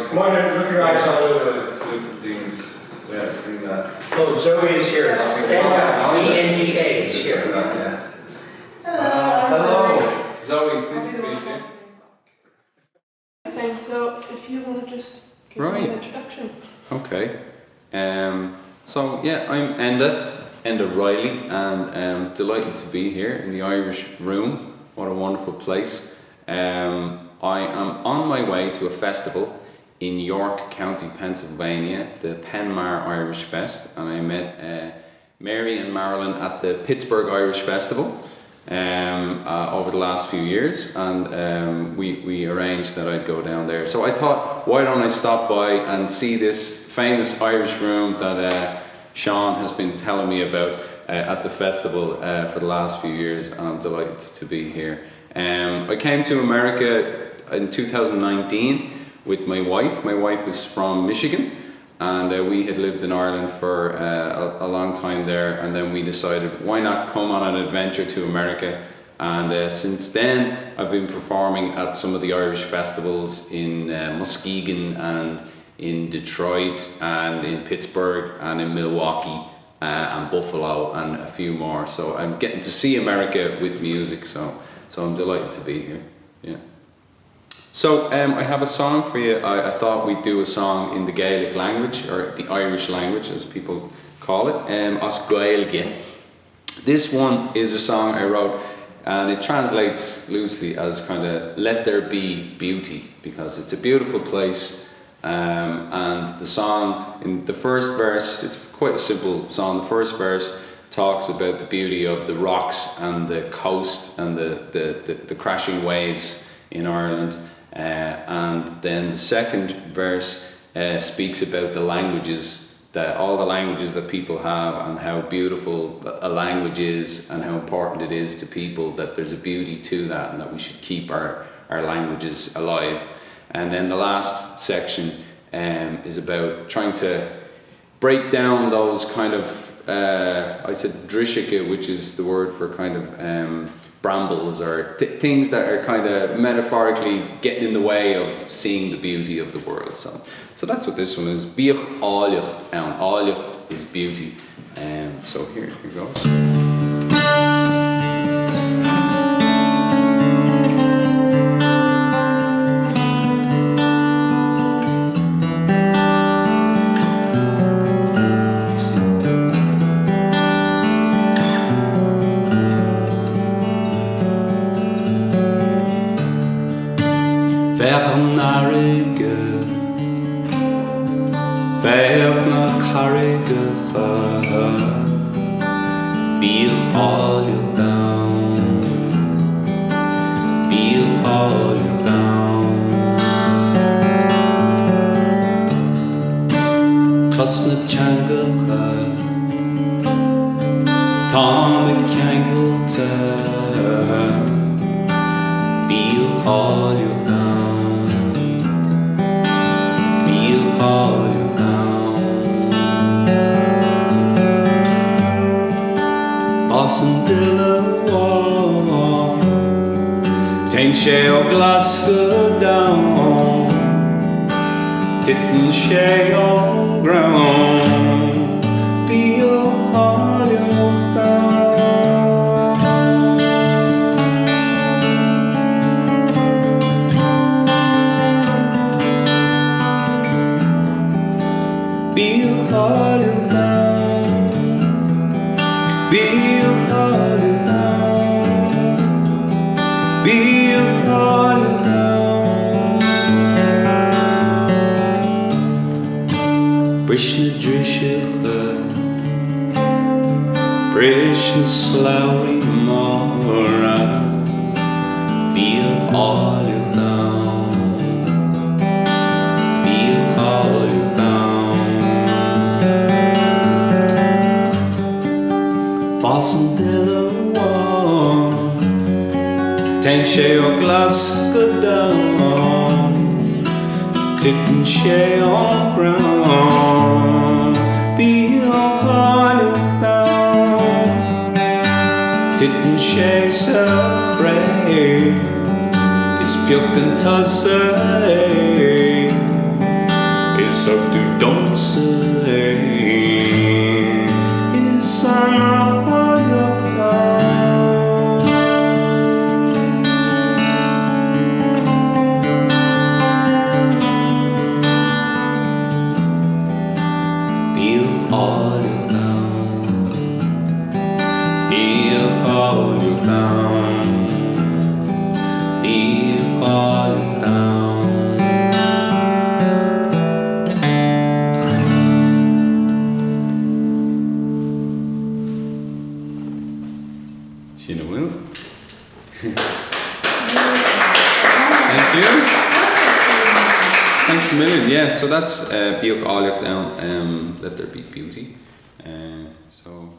Come on in, look your eyes I out. saw the things. Yeah, I've seen that. Oh, Zoe is here. Enda is here. Hello. Zoe, pleased to meet you. Thanks. So, if you want to just give me an introduction. Okay. So yeah, I'm Enda Reilly, and I'm delighted to be here in the Irish Room. What a wonderful place. I am on my way to a festival in York County, Pennsylvania, the Penmar Irish Fest, and I met Mary and Marilyn at the Pittsburgh Irish Festival over the last few years, and we arranged that I'd go down there. So I thought, why don't I stop by and see this famous Irish room that Seán has been telling me about at the festival for the last few years, and I'm delighted to be here. I came to America in 2019 with my wife. My wife is from Michigan, and we had lived in Ireland for a long time there, and then we decided, why not come on an adventure to America? And since then I've been performing at some of the Irish festivals in Muskegon and in Detroit and in Pittsburgh and in Milwaukee and Buffalo and a few more. So I'm getting to see America with music, so I'm delighted to be here. Yeah. So I have a song for you. I thought we'd do a song in the Gaelic language, or the Irish language as people call it, As Gaeilge. This one is a song I wrote, and it translates loosely as kind of "Let there be beauty," because it's a beautiful place. And the song, in the first verse, it's quite a simple song. The first verse talks about the beauty of the rocks and the coast and the crashing waves in Ireland. And then the second verse speaks about the languages, all the languages that people have, and how beautiful a language is and how important it is to people, that there's a beauty to that and that we should keep our languages alive. And then the last section is about trying to break down those kind of, I said drishike, which is the word for kind of brambles or things that are kind of metaphorically getting in the way of seeing the beauty of the world. So that's what this one is. Bíodh Áilleacht Ann. Áilleacht is beauty. So here goes. Verna carige Bíodh Áilleacht Ann, Bíodh Áilleacht Ann. Cosna teangacha, tá me ceangailte, Bíodh Áilleacht Ann, Bíodh Áilleacht. Osn dilla wall, Taint sé ó Glasgow down, Tittin sé ó ground, Bíodh Áilleacht Ann. Bíodh Áilleacht Ann, Bíodh Áilleacht Ann, Bíodh Áilleacht Ann. Brisna drishecha, Brisna slowly mora, Bíodh Áilleacht Ann, Bíodh Áilleacht Ann. Fosn dilla wall, Taint sé ó Glasgow down, Tittin sé ó ground, Bíodh Áilleacht Ann. Tittin sé sa chré, Is beag an tosa é, so du domsa is Enda Reilly Bíodh Áilleacht Ann, Bíodh Áilleacht Ann, Bíodh Áilleacht Ann. Sin bhfuil. Thank you. Thanks a million. Yeah, so that's Bíodh Áilleacht Ann, Let There Be Beauty. So